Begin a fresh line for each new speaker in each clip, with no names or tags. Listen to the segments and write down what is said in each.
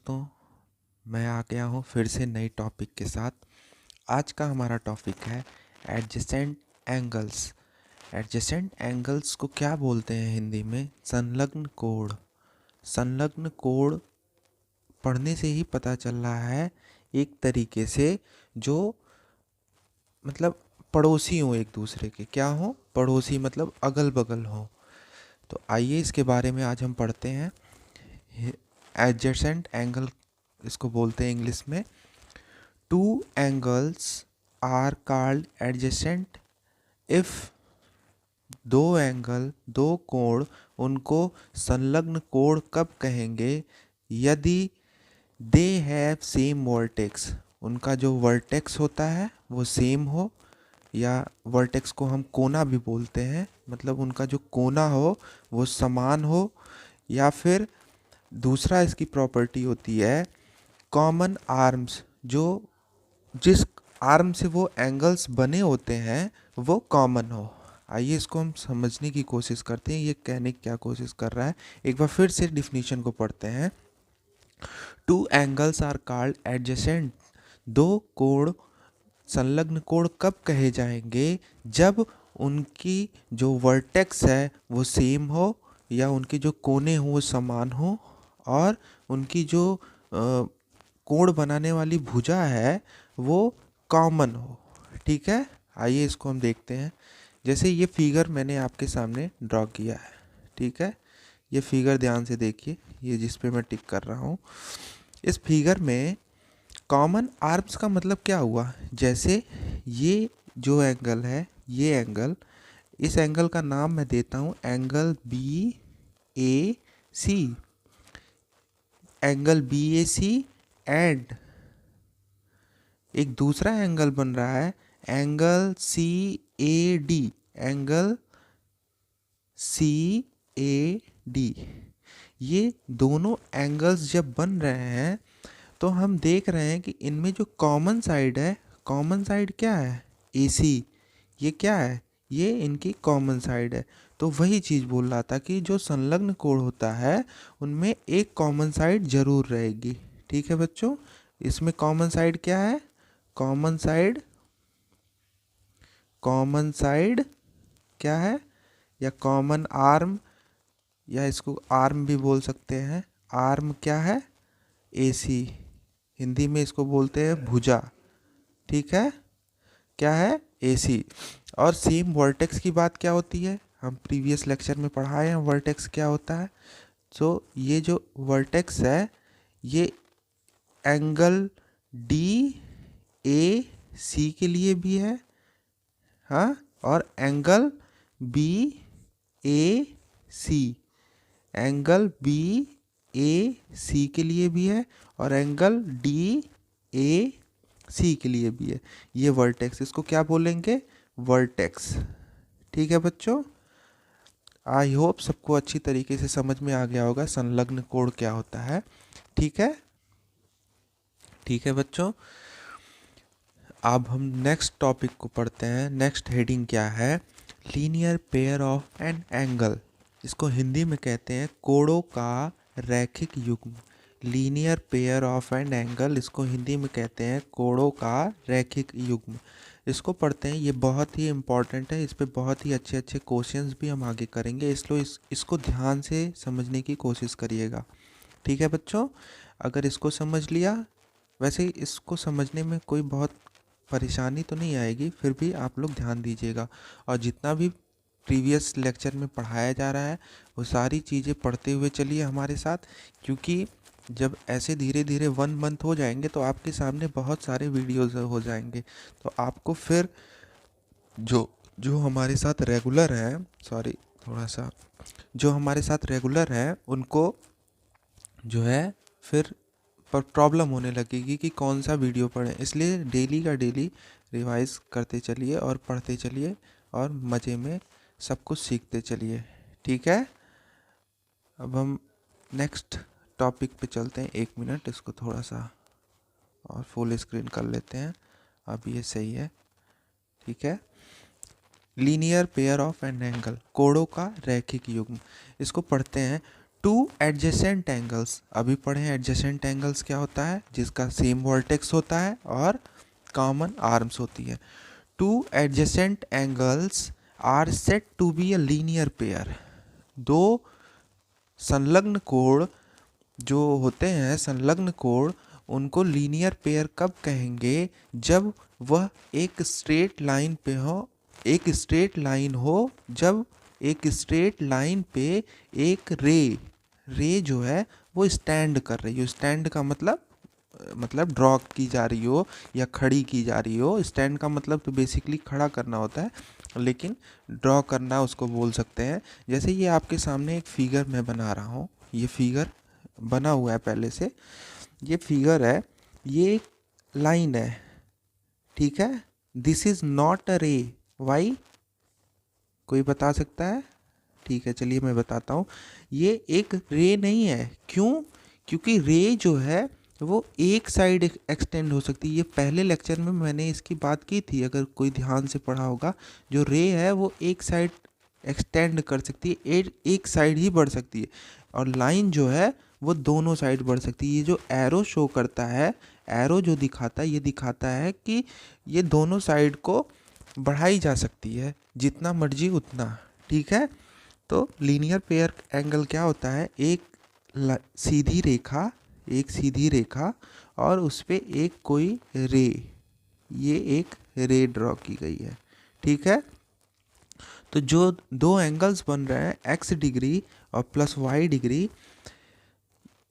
दोस्तों, मैं आ गया हूँ फिर से नई टॉपिक के साथ। आज का हमारा टॉपिक है एडजेसेंट एंगल्स। एडजेसेंट एंगल्स को क्या बोलते हैं हिंदी में? संलग्न कोण। संलग्न कोण पढ़ने से ही पता चल रहा है एक तरीके से, जो मतलब पड़ोसी हो, एक दूसरे के क्या हो, पड़ोसी मतलब अगल बगल हो। तो आइए इसके बारे में आज हम पढ़ते हैं। एडजेसेंट एंगल इसको बोलते हैं इंग्लिश में। Two angles are called adjacent if दो कोण, उनको संलग्न कोण कब कहेंगे? यदि दे हैव सेम वर्टेक्स, उनका जो वर्टेक्स होता है वो सेम हो, या वर्टेक्स को हम कोना भी बोलते हैं, मतलब उनका जो कोना हो वो समान हो। या फिर दूसरा इसकी प्रॉपर्टी होती है कॉमन आर्म्स, जो जिस आर्म से वो एंगल्स बने होते हैं वो कॉमन हो। आइए इसको हम समझने की कोशिश करते हैं, ये कहने की क्या कोशिश कर रहा है। एक बार फिर से डिफिनीशन को पढ़ते हैं। Two angles are called adjacent, दो कोण संलग्न कोण कब कहे जाएंगे? जब उनकी जो वर्टेक्स है वो सेम हो, या उनके जो कोने हो वो समान हो, और उनकी जो कोण बनाने वाली भुजा है वो कॉमन हो। ठीक है, आइए इसको हम देखते हैं। जैसे ये फिगर मैंने आपके सामने ड्रॉ किया है, ठीक है। ये फिगर ध्यान से देखिए, ये जिस पे मैं टिक कर रहा हूँ, इस फिगर में कॉमन आर्म्स का मतलब क्या हुआ? जैसे ये जो एंगल है, ये एंगल, इस एंगल का नाम मैं देता हूँ angle B A C. Angle B A C and एक दूसरा एंगल बन रहा है angle C A D. Angle C A D, ये दोनों एंगल्स जब बन रहे हैं तो हम देख रहे हैं कि इनमें जो कॉमन साइड है, कॉमन साइड क्या है? ए सी। ये क्या है? ये इनकी कॉमन साइड है। तो वही चीज़ बोल रहा था कि जो संलग्न कोण होता है उनमें एक कॉमन साइड जरूर रहेगी। ठीक है बच्चों, इसमें कॉमन साइड क्या है? कॉमन साइड, कॉमन साइड क्या है? या कॉमन आर्म, या इसको आर्म भी बोल सकते हैं। आर्म क्या है? एसी। हिंदी में इसको बोलते हैं भुजा। ठीक है, क्या है? एसी। और सेम वर्टेक्स की बात क्या होती है? हम प्रीवियस लेक्चर में पढ़ाए हैं वर्टेक्स क्या होता है। सो ये जो वर्टेक्स है ये एंगल डी ए सी के लिए भी है, हाँ, और angle B A C, angle B A सी के लिए भी है, और एंगल डी ए सी के लिए भी है। ये वर्टेक्स, इसको क्या बोलेंगे? वर्टेक्स। ठीक है बच्चों, आई होप सबको अच्छी तरीके से समझ में आ गया होगा संलग्न कोण क्या होता है। ठीक है, ठीक है बच्चों, अब हम नेक्स्ट टॉपिक को पढ़ते हैं। नेक्स्ट हेडिंग क्या है? Linear pair of an angle. इसको हिंदी में कहते हैं कोणों का रैखिक युग्म। Linear pair of an angle, इसको हिंदी में कहते हैं कोणों का रैखिक युग्म। इसको पढ़ते हैं, ये बहुत ही इम्पॉर्टेंट है, इस पे बहुत ही अच्छे अच्छे क्वेश्चंस भी हम आगे करेंगे, इसलिए इसको ध्यान से समझने की कोशिश करिएगा। ठीक है बच्चों, अगर इसको समझ लिया, वैसे इसको समझने में कोई बहुत परेशानी तो नहीं आएगी, फिर भी आप लोग ध्यान दीजिएगा। और जितना भी प्रीवियस लेक्चर में पढ़ाया जा रहा है वो सारी चीज़ें पढ़ते हुए चलिए हमारे साथ, क्योंकि जब ऐसे धीरे धीरे 1 मंथ हो जाएंगे तो आपके सामने बहुत सारे वीडियोस हो जाएंगे। तो आपको फिर जो जो हमारे साथ रेगुलर हैं, सॉरी थोड़ा सा, जो हमारे साथ रेगुलर हैं उनको जो है फिर पर प्रॉब्लम होने लगेगी कि कौन सा वीडियो पढ़ें। इसलिए डेली का डेली रिवाइज करते चलिए और पढ़ते चलिए और मज़े में सब कुछ सीखते चलिए। ठीक है, अब हम नेक्स्ट टॉपिक पे चलते हैं। 1 मिनट, इसको थोड़ा सा और फुल स्क्रीन कर लेते हैं। अब ये सही है, ठीक है। Linear pair of an angle, कोणों का रैखिक युग्म, इसको पढ़ते हैं। टू एडजेसेंट एंगल्स, अभी पढ़े एडजेसेंट एंगल्स क्या होता है, जिसका सेम वर्टेक्स होता है और कॉमन आर्म्स होती है। Two adjacent angles are said to be a linear pair. दो संलग्न कोण जो होते हैं, संलग्न कोण, उनको लीनियर पेयर कब कहेंगे, जब वह एक स्ट्रेट लाइन पे हो, एक स्ट्रेट लाइन हो, जब एक स्ट्रेट लाइन पे एक रे जो है वो स्टैंड कर रही हो। स्टैंड का मतलब ड्रॉ की जा रही हो या खड़ी की जा रही हो। स्टैंड का मतलब तो बेसिकली खड़ा करना होता है, लेकिन ड्रॉ करना उसको बोल सकते हैं। जैसे ये आपके सामने एक फिगर मैं बना रहा हूँ, ये फिगर बना हुआ है पहले से, ये फिगर है, ये एक लाइन है, ठीक है। दिस इज नॉट अ रे, वाई, कोई बता सकता है? ठीक है, चलिए मैं बताता हूँ। ये एक रे नहीं है, क्यों? क्योंकि रे जो है वो एक साइड एक्सटेंड हो सकती है। ये पहले लेक्चर में मैंने इसकी बात की थी, अगर कोई ध्यान से पढ़ा होगा। जो रे है वो एक साइड एक्सटेंड कर सकती है, एक साइड ही बढ़ सकती है, और लाइन जो है वो दोनों साइड बढ़ सकती है। ये जो एरो शो करता है, एरो जो दिखाता है, ये दिखाता है कि ये दोनों साइड को बढ़ाई जा सकती है, जितना मर्जी उतना, ठीक है। तो लीनियर पेयर एंगल क्या होता है, सीधी रेखा, एक सीधी रेखा और उस पे एक कोई रे, ये एक रे ड्रॉ की गई है, ठीक है। तो जो दो एंगल्स बन रहे हैं एक्स डिग्री और प्लस वाई डिग्री,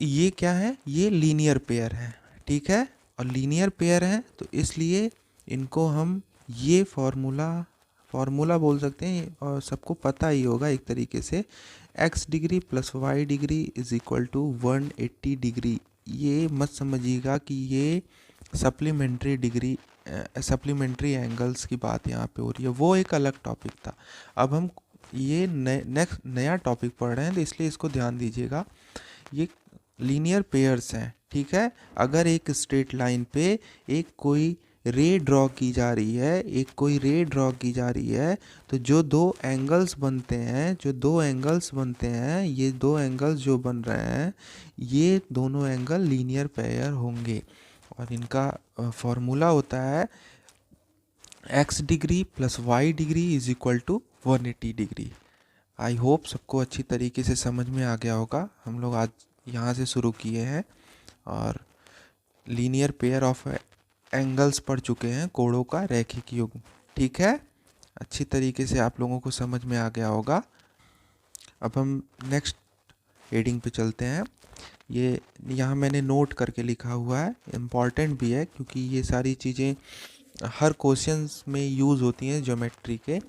ये क्या है, ये लीनियर पेयर है, ठीक है। और लीनियर पेयर है तो इसलिए इनको हम ये फॉर्मूला बोल सकते हैं, और सबको पता ही होगा एक तरीके से, X degree plus Y degree is equal to 180 degree. ये मत समझिएगा कि ये सप्लीमेंट्री डिग्री, सप्लीमेंट्री एंगल्स की बात यहाँ पे हो रही है, वो एक अलग टॉपिक था। अब हम ये नेक्स्ट नया टॉपिक पढ़ रहे हैं, तो इसलिए इसको ध्यान दीजिएगा। ये लीनियर पेयर्स हैं, ठीक है। अगर एक स्ट्रेट लाइन पे एक कोई रे ड्रॉ की जा रही है, एक कोई रे ड्रॉ की जा रही है, तो जो दो एंगल्स बनते हैं, ये दो एंगल्स जो बन रहे हैं, ये दोनों एंगल लीनियर पेयर होंगे। और इनका फॉर्मूला होता है X degree plus Y degree is equal to 180 degree. I hope सबको अच्छी तरीके से समझ में आ गया होगा। हम लोग आज यहाँ से शुरू किए हैं और लीनियर पेयर ऑफ एंगल्स पढ़ चुके हैं, कोणों का रैखिक युग्म, ठीक है। अच्छी तरीके से आप लोगों को समझ में आ गया होगा। अब हम नेक्स्ट हेडिंग पे चलते हैं। ये यहाँ मैंने नोट करके लिखा हुआ है, इम्पॉर्टेंट भी है क्योंकि ये सारी चीज़ें हर क्वेश्चंस में यूज़ होती हैं ज्योमेट्री के,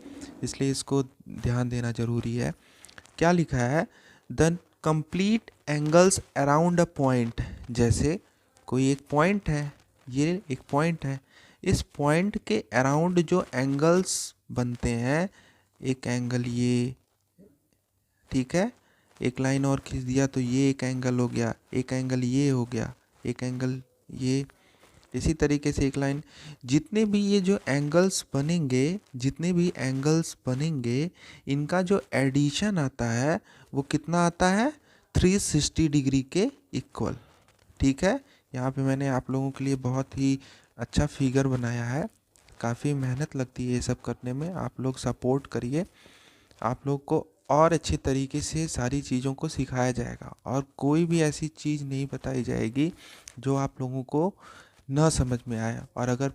इसलिए इसको ध्यान देना ज़रूरी है। क्या लिखा है, the complete angles around a point. जैसे कोई एक पॉइंट है, ये एक पॉइंट है, इस पॉइंट के अराउंड जो एंगल्स बनते हैं, एक एंगल ये, ठीक है, एक लाइन और खींच दिया तो ये एक एंगल हो गया, एक एंगल ये हो गया, एक एंगल ये, इसी तरीके से एक लाइन। जितने भी ये जो एंगल्स बनेंगे, इनका जो एडिशन आता है वो कितना आता है, 360 डिग्री के इक्वल, ठीक है। यहाँ पे मैंने आप लोगों के लिए बहुत ही अच्छा फिगर बनाया है। काफ़ी मेहनत लगती है ये सब करने में, आप लोग सपोर्ट करिए। आप लोग को और अच्छे तरीके से सारी चीज़ों को सिखाया जाएगा, और कोई भी ऐसी चीज़ नहीं बताई जाएगी जो आप लोगों को न समझ में आए। और अगर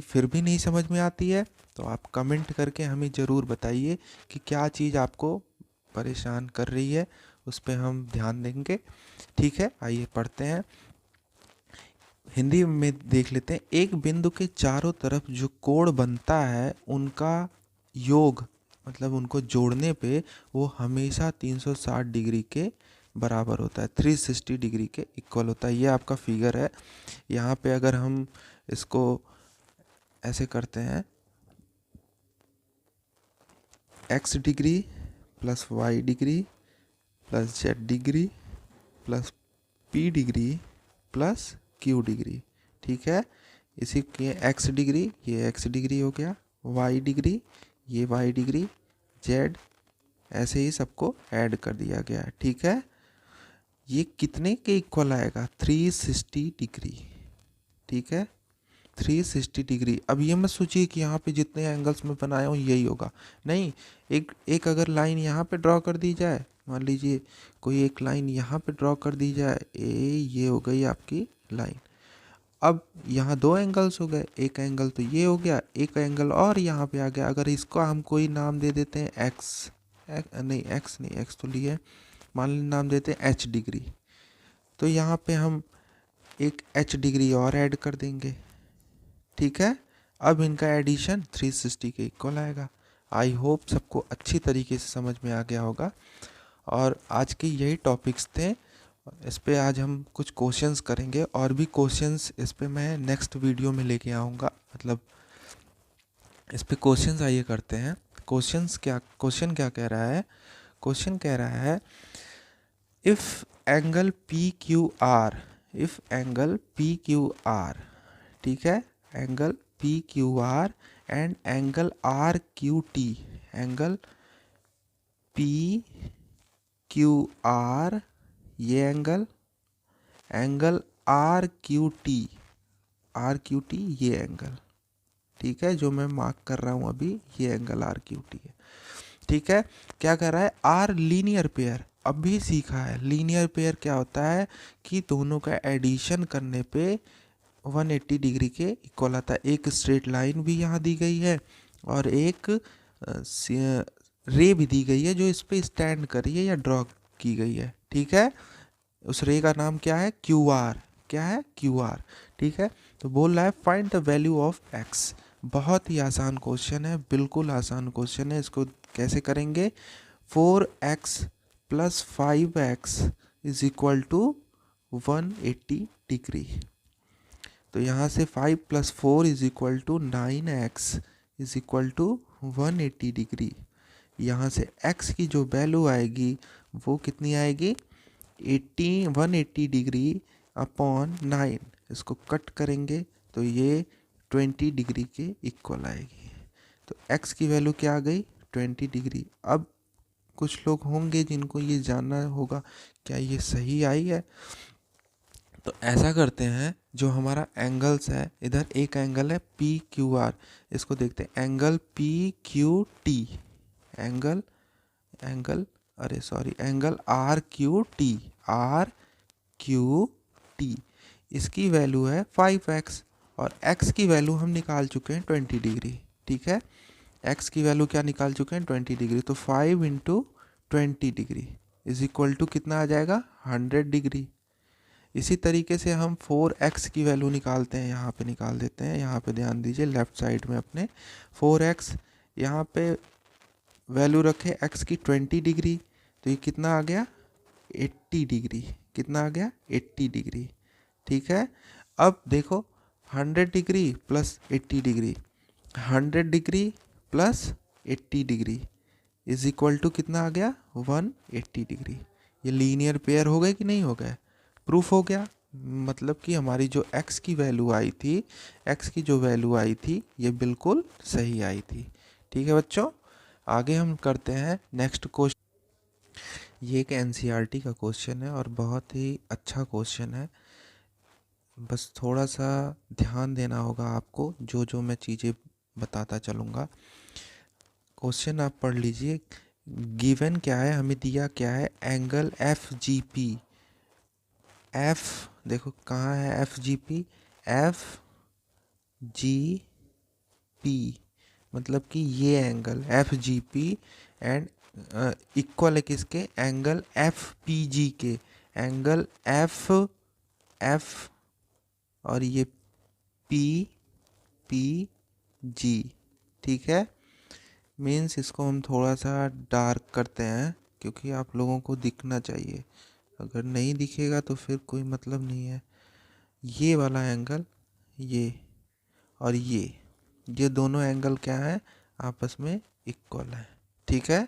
फिर भी नहीं समझ में आती है तो आप कमेंट करके हमें ज़रूर बताइए कि क्या चीज़ आपको परेशान कर रही है, उस पर हम ध्यान देंगे, ठीक है। आइए पढ़ते हैं, हिंदी में देख लेते हैं। एक बिंदु के चारों तरफ जो कोण बनता है उनका योग, मतलब उनको जोड़ने पे वो हमेशा 360 डिग्री के बराबर होता है, 360 डिग्री के इक्वल होता है। ये आपका फिगर है। यहाँ पे अगर हम इसको ऐसे करते हैं, X degree plus Y degree plus Z degree plus P degree plus Q degree, ठीक है। इसी के एक्स डिग्री, ये एक्स डिग्री हो गया, वाई डिग्री, ये वाई डिग्री, जेड ऐसे ही सबको ऐड कर दिया गया है। ठीक है, ये कितने के इक्वल आएगा? 360 डिग्री। ठीक है, 360 डिग्री। अब ये मत सोचिए कि यहाँ पे जितने एंगल्स में बनाया हूँ यही होगा, नहीं। एक एक अगर लाइन यहाँ पे ड्रॉ कर दी जाए, मान लीजिए कोई एक लाइन यहाँ पे ड्रॉ कर दी जाए, ये हो गई आपकी लाइन। अब यहाँ दो एंगल्स हो गए, एक एंगल तो ये हो गया, एक एंगल और यहाँ पे आ गया। अगर इसको हम कोई नाम दे देते हैं एक्स, नहीं एक्स नहीं, एक्स तो लिए, मान लीजिए नाम देते हैं एच डिग्री, तो यहाँ पे हम एक एच डिग्री और ऐड कर देंगे। ठीक है, अब इनका एडिशन 360 के इक्वल आएगा। आई होप सबको अच्छी तरीके से समझ में आ गया होगा। और आज के यही टॉपिक्स थे, इस पे आज हम कुछ क्वेश्चंस करेंगे, और भी क्वेश्चंस इस पे मैं नेक्स्ट वीडियो में लेके आऊँगा। मतलब इस पे क्वेश्चंस आइए करते हैं। क्वेश्चन क्या कह रहा है? क्वेश्चन कह रहा है if angle P Q R, if angle P Q R, ठीक है, angle P Q R and angle R Q T, angle P Q R ये angle R Q T, R Q T ये angle, ठीक है, जो मैं mark कर रहा हूँ अभी, ये एंगल आर क्यू टी है। ठीक है, क्या कर रहा है? आर लीनियर पेयर, अभी सीखा है लीनियर पेयर क्या होता है, कि दोनों का एडिशन करने पे 180 डिग्री के इक्वल आता है। एक स्ट्रेट लाइन भी यहाँ दी गई है और एक रे भी दी गई है जो इस पे स्टैंड करी है या ड्रॉ की गई है। ठीक है, उस रे का नाम क्या है? Q R. क्या है? Q R. ठीक है, तो बोल रहा है find the value of x. बहुत ही आसान क्वेश्चन है, बिल्कुल आसान क्वेश्चन है। इसको कैसे करेंगे? 4x plus 5x is equal to 180 degree. तो यहाँ से 5 plus 4 is equal to 9x is equal to 180 degree. यहाँ से x की जो वैल्यू आएगी वो कितनी आएगी? 180 डिग्री अपॉन 9। इसको कट करेंगे तो ये 20 डिग्री के इक्वल आएगी। तो x की वैल्यू क्या आ गई? 20 डिग्री। अब कुछ लोग होंगे जिनको ये जानना होगा क्या ये सही आई है। तो ऐसा करते हैं, जो हमारा एंगल्स है, इधर एक एंगल है पी क्यू आर, इसको देखते हैं angle P Q T, angle angle R Q T, R Q T, इसकी वैल्यू है 5x और x की वैल्यू हम निकाल चुके हैं 20 डिग्री। ठीक है, x की वैल्यू क्या निकाल चुके हैं? 20 डिग्री। तो 5 into 20 degree is equal to कितना आ जाएगा? 100 डिग्री। इसी तरीके से हम 4x की वैल्यू निकालते हैं, यहाँ पे निकाल देते हैं। यहाँ पे ध्यान दीजिए लेफ्ट साइड में अपने 4x, यहाँ पे वैल्यू रखे x की 20 डिग्री, तो ये कितना आ गया? 80 डिग्री। कितना आ गया? 80 डिग्री। ठीक है, अब देखो 100 degree plus 80 degree, 100 degree plus 80 degree is equal to कितना आ गया? 180 डिग्री। ये लीनियर पेयर हो गए कि नहीं हो गए? प्रूफ हो गया। मतलब कि हमारी जो x की वैल्यू आई थी, x की जो वैल्यू आई थी ये बिल्कुल सही आई थी। ठीक है बच्चों, आगे हम करते हैं नेक्स्ट क्वेश्चन। ये एक एनसीईआरटी का क्वेश्चन है और बहुत ही अच्छा क्वेश्चन है। बस थोड़ा सा ध्यान देना होगा आपको, जो जो मैं चीज़ें बताता चलूँगा। क्वेश्चन आप पढ़ लीजिए। गिवन क्या है, हमें दिया क्या है? Angle F G P. F देखो कहाँ है? F G P, F G P मतलब कि ये angle F G P and equal है किसके? एंगल एफ पी जी के। एंगल एफ एफ और ये पी पी जी। ठीक है, मीन्स इसको हम थोड़ा सा डार्क करते हैं क्योंकि आप लोगों को दिखना चाहिए। अगर नहीं दिखेगा तो फिर कोई मतलब नहीं है। ये वाला एंगल, ये और ये दोनों एंगल क्या है? आपस में इक्वल है। ठीक है,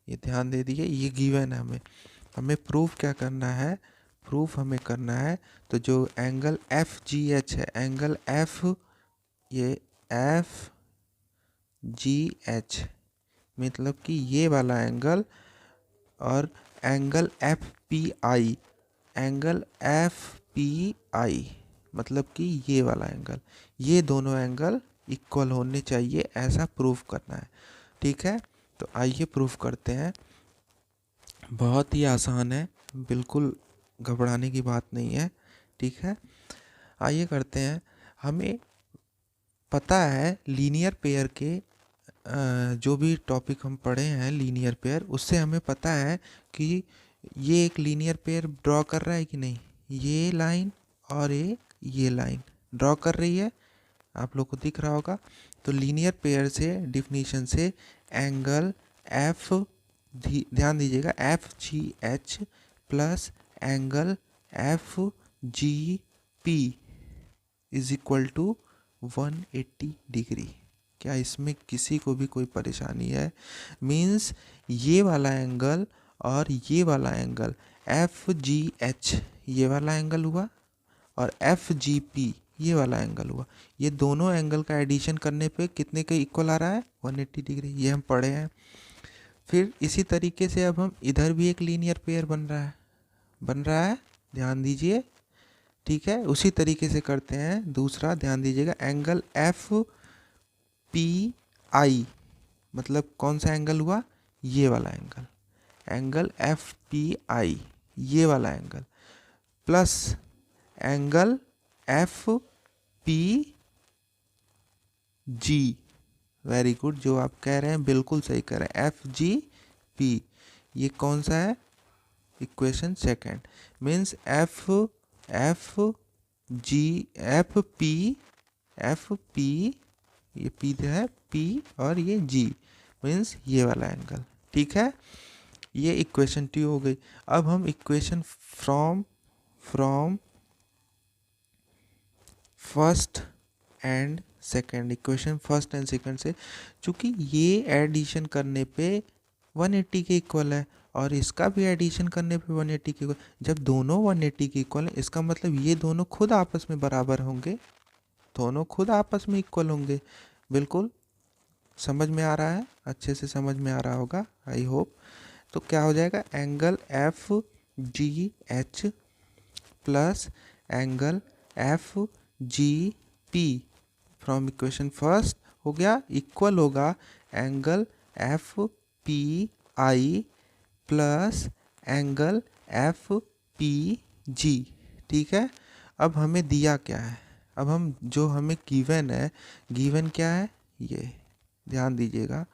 ये ध्यान दे दीजिए। ये गिवन है, हमें प्रूफ क्या करना है? प्रूफ हमें करना है तो जो एंगल एफ जी एच है, एंगल एफ, ये एफ जी एच, मतलब कि ये वाला एंगल और एंगल एफ पी आई, एंगल एफ पी आई मतलब कि ये वाला एंगल, ये दोनों एंगल इक्वल होने चाहिए, ऐसा प्रूफ करना है। ठीक है, तो आइए प्रूफ करते हैं। बहुत ही आसान है, बिल्कुल घबराने की बात नहीं है। ठीक है, आइए करते हैं। हमें पता है लीनियर पेयर के जो भी टॉपिक हम पढ़े हैं लीनियर पेयर, उससे हमें पता है कि ये एक लीनियर पेयर ड्रॉ कर रहा है कि नहीं। ये लाइन और ये लाइन ड्रॉ कर रही है, आप लोग को दिख रहा होगा। तो लीनियर पेयर से डिफिनीशन से एंगल एफ, ध्यान दीजिएगा, F G H plus angle F G P is equal to 180 degree. क्या इसमें किसी को भी कोई परेशानी है? मीन्स ये वाला एंगल और ये वाला एंगल एफ जी एच ये वाला एंगल हुआ और एफ जी पी ये वाला एंगल हुआ। ये दोनों एंगल का एडिशन करने पे कितने के इक्वल आ रहा है? 180 डिग्री। ये हम पढ़े हैं। फिर इसी तरीके से अब हम इधर भी एक लीनियर पेयर बन रहा है, ध्यान दीजिए। ठीक है, उसी तरीके से करते हैं दूसरा, ध्यान दीजिएगा। एंगल एफ पी आई मतलब कौन सा एंगल हुआ? ये वाला एंगल, एंगल एफ पी आई ये वाला angle plus angle F P G. Very good, जो आप कह रहे हैं बिल्कुल सही कह रहे हैं, एफ जी पी। ये कौन सा है? Equation second. Means F G F P, ये पी है पी और ये जी, मीन्स ये वाला एंगल। ठीक है, ये इक्वेशन 2 हो गई। अब हम equation from first and second, equation first and second से, चूंकि ये एडिशन करने पे 180 के इक्वल है और इसका भी एडिशन करने पे 180 के इक्वल, जब दोनों 180 के इक्वल है इसका मतलब ये दोनों खुद आपस में बराबर होंगे, दोनों खुद आपस में इक्वल होंगे। बिल्कुल समझ में आ रहा है, अच्छे से समझ में आ रहा होगा, आई होप। तो क्या हो जाएगा? Angle F G H plus angle F G P from equation first हो गया, इक्वल होगा एंगल एफ पी आई plus angle F P G. ठीक है, अब हमें दिया क्या है? अब हम जो हमें गिवन है, गिवन क्या है? ये ध्यान दीजिएगा।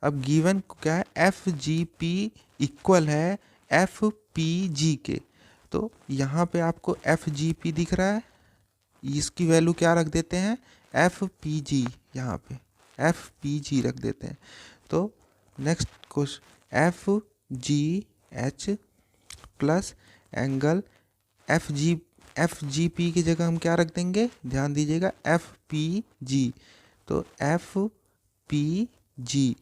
अब गिवन क्या है? एफ जी पी इक्वल है एफ पी जी के। तो यहाँ पे आपको एफ जी पी दिख रहा है, इसकी वैल्यू क्या रख देते हैं? एफ पी जी, यहाँ पे एफ पी जी रख देते हैं। तो next question, F G H plus angle F G P की जगह हम क्या रख देंगे? ध्यान दीजिएगा, एफ पी जी। तो एफ पी जी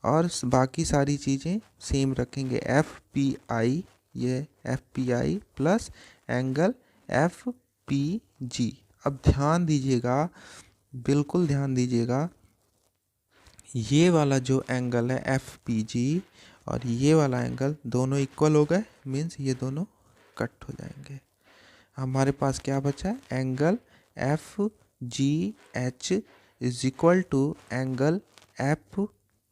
और बाकी सारी चीज़ें सेम रखेंगे, एफ पी आई, ये एफ पी आई plus angle F P G. अब ध्यान दीजिएगा, बिल्कुल ध्यान दीजिएगा, ये वाला जो एंगल है एफ पी जी और ये वाला एंगल दोनों इक्वल हो गए, मीन्स ये दोनों कट हो जाएंगे। हमारे पास क्या बचा है? Angle F G H is equal to angle F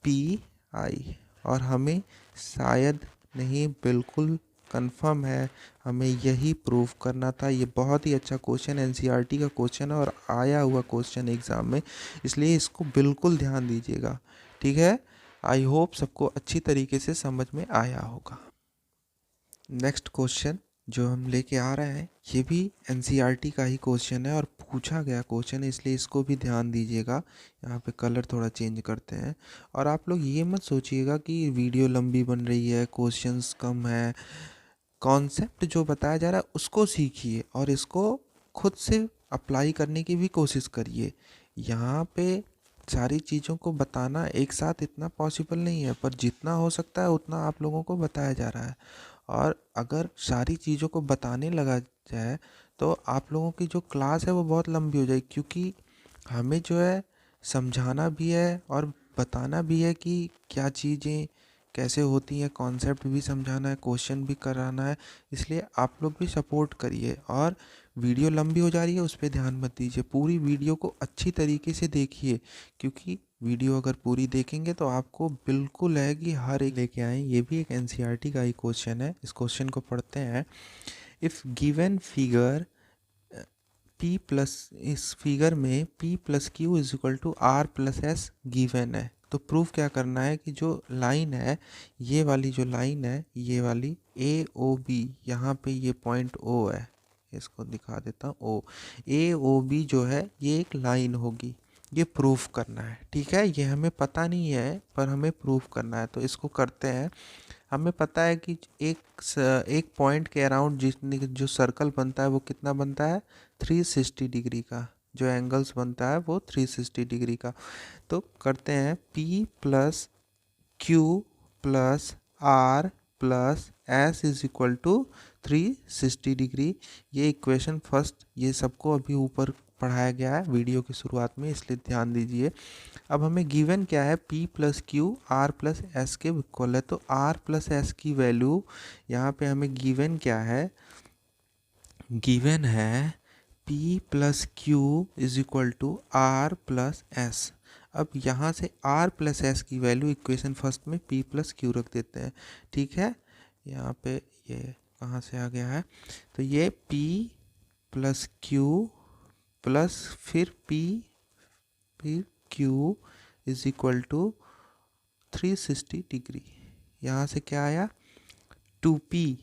P I. और हमें शायद नहीं, बिल्कुल कंफर्म है, हमें यही प्रूव करना था। ये बहुत ही अच्छा क्वेश्चन, एनसीईआरटी का क्वेश्चन है और आया हुआ क्वेश्चन एग्ज़ाम में, इसलिए इसको बिल्कुल ध्यान दीजिएगा। ठीक है, आई होप सबको अच्छी तरीके से समझ में आया होगा। नेक्स्ट क्वेश्चन जो हम लेके आ रहे हैं ये भी एनसीईआरटी का ही क्वेश्चन है और पूछा गया क्वेश्चन है, इसलिए इसको भी ध्यान दीजिएगा। यहाँ पे कलर थोड़ा चेंज करते हैं। और आप लोग ये मत सोचिएगा कि वीडियो लंबी बन रही है, क्वेश्चंस कम है। कॉन्सेप्ट जो बताया जा रहा है उसको सीखिए और इसको खुद से अप्लाई करने की भी कोशिश करिए। यहाँ पे सारी चीज़ों को बताना एक साथ इतना पॉसिबल नहीं है, पर जितना हो सकता है उतना आप लोगों को बताया जा रहा है। और अगर सारी चीज़ों को बताने लगा जाए तो आप लोगों की जो क्लास है वो बहुत लंबी हो जाएगी, क्योंकि हमें जो है समझाना भी है और बताना भी है कि क्या चीज़ें कैसे होती हैं, कॉन्सेप्ट भी समझाना है, क्वेश्चन भी कराना है। इसलिए आप लोग भी सपोर्ट करिए। और वीडियो लंबी हो जा रही है उस पर ध्यान मत दीजिए, पूरी वीडियो को अच्छी तरीके से देखिए, क्योंकि वीडियो अगर पूरी देखेंगे तो आपको बिल्कुल है कि हर एक लेके आए। ये भी एक एनसीईआरटी का ही क्वेश्चन है। इस क्वेश्चन को पढ़ते हैं। If given figure P plus, इस फिगर में P plus Q is equal to R plus S given है, तो प्रूफ क्या करना है कि जो लाइन है, ये वाली जो लाइन है, ये वाली ए ओ बी, यहाँ पे ये पॉइंट O है, इसको दिखा देता हूँ O, ए ओ बी जो है ये एक लाइन होगी, ये प्रूफ करना है। ठीक है, ये हमें पता नहीं है पर हमें प्रूफ करना है, तो इसको करते हैं। हमें पता है कि एक पॉइंट के अराउंड जितनी जो सर्कल बनता है वो कितना बनता है, 360 डिग्री का। जो एंगल्स बनता है वो 360 डिग्री का। तो करते हैं P plus Q plus R plus S is equal to 360 degree. ये इक्वेशन फर्स्ट, ये सबको अभी ऊपर पढ़ाया गया है वीडियो की शुरुआत में, इसलिए ध्यान दीजिए। अब हमें गिवन क्या है, P plus Q R plus S के इक्वल है, तो आर प्लस एस की वैल्यू यहाँ पे हमें गिवन क्या है, गिवन है P plus Q is equal to R plus S. अब यहाँ से R प्लस एस की वैल्यू इक्वेशन फर्स्ट में P प्लस क्यू रख देते हैं। ठीक है, यहाँ पे ये कहाँ से आ गया है, तो ये P प्लस क्यू प्लस फिर Q is equal to 360 degree. यहाँ से क्या आया, 2P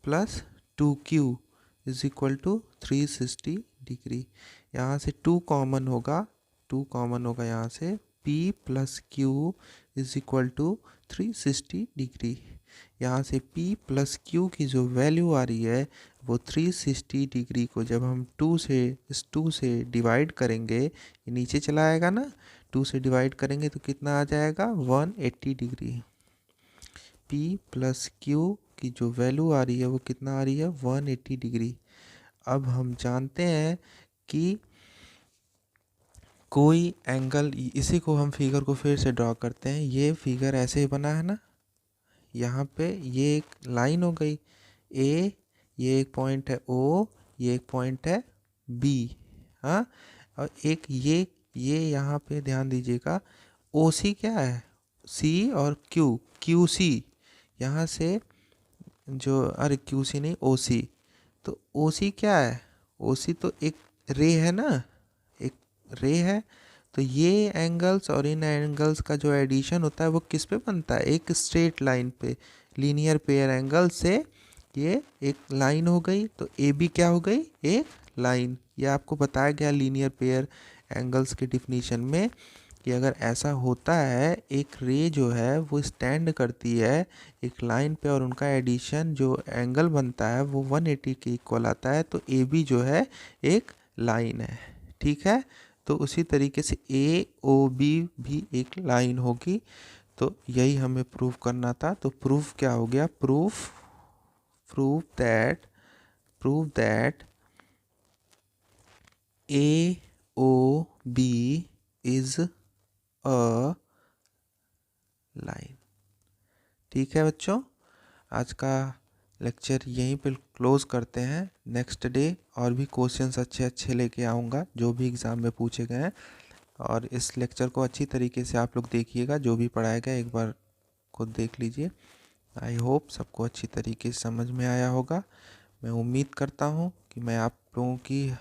plus 2Q is equal to 360 degree. यहाँ से 2 कॉमन होगा, 2 कॉमन होगा यहाँ से, P plus Q is equal to 360 degree. यहाँ से P प्लस क्यू की जो वैल्यू आ रही है वो 360 डिग्री को जब हम 2 से, इस 2 से डिवाइड करेंगे, ये नीचे चला आएगा ना, 2 से डिवाइड करेंगे तो कितना आ जाएगा, 180 डिग्री। P प्लस क्यू की जो वैल्यू आ रही है वो कितना आ रही है, 180 डिग्री। अब हम जानते हैं कि कोई एंगल, इसी को हम फिगर को फिर से ड्रॉ करते हैं। ये फिगर ऐसे बना है ना, यहाँ पे ये एक लाइन हो गई A, ये एक पॉइंट है O, ये एक पॉइंट है B। हाँ, और एक ये यहाँ पे ध्यान दीजिएगा, OC क्या है, C और QC, यहाँ से जो, अरे QC नहीं, OC, तो OC क्या है, OC तो एक रे है ना, एक रे है। तो ये एंगल्स और इन एंगल्स का जो एडिशन होता है वो किस पे बनता है, एक स्ट्रेट लाइन पे, लीनियर पेयर एंगल से ये एक लाइन हो गई, तो ए बी क्या हो गई, एक लाइन। ये आपको बताया गया लीनियर पेयर एंगल्स के डिफिनीशन में कि अगर ऐसा होता है, एक रे जो है वो स्टैंड करती है एक लाइन पे और उनका एडिशन जो एंगल बनता है वो 180 के इक्वल आता है, तो ए बी जो है एक लाइन है। ठीक है, तो उसी तरीके से ए ओ बी भी एक लाइन होगी। तो यही हमें प्रूफ करना था। तो प्रूफ क्या हो गया, proof that A O B is a line. ठीक है बच्चों, आज का लेक्चर यहीं पे क्लोज करते हैं। नेक्स्ट डे और भी क्वेश्चंस अच्छे अच्छे लेके आऊँगा जो भी एग्ज़ाम में पूछे गए हैं, और इस लेक्चर को अच्छी तरीके से आप लोग देखिएगा, जो भी पढ़ाया गया एक बार खुद देख लीजिए। आई होप सबको अच्छी तरीके से समझ में आया होगा। मैं उम्मीद करता हूँ कि मैं आप लोगों की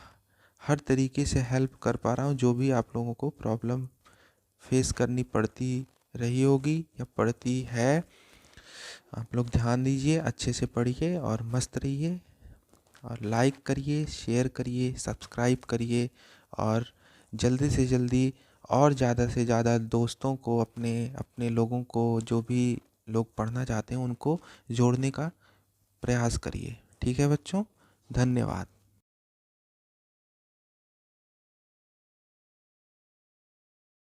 हर तरीके से हेल्प कर पा रहा हूँ, जो भी आप लोगों को प्रॉब्लम फेस करनी पड़ती रही होगी या पड़ती है। आप लोग ध्यान दीजिए, अच्छे से पढ़िए और मस्त रहिए, और लाइक करिए, शेयर करिए, सब्सक्राइब करिए, और जल्दी से जल्दी और ज़्यादा से ज़्यादा दोस्तों को, अपने लोगों को, जो भी लोग पढ़ना चाहते हैं उनको जोड़ने का प्रयास करिए। ठीक है बच्चों, धन्यवाद।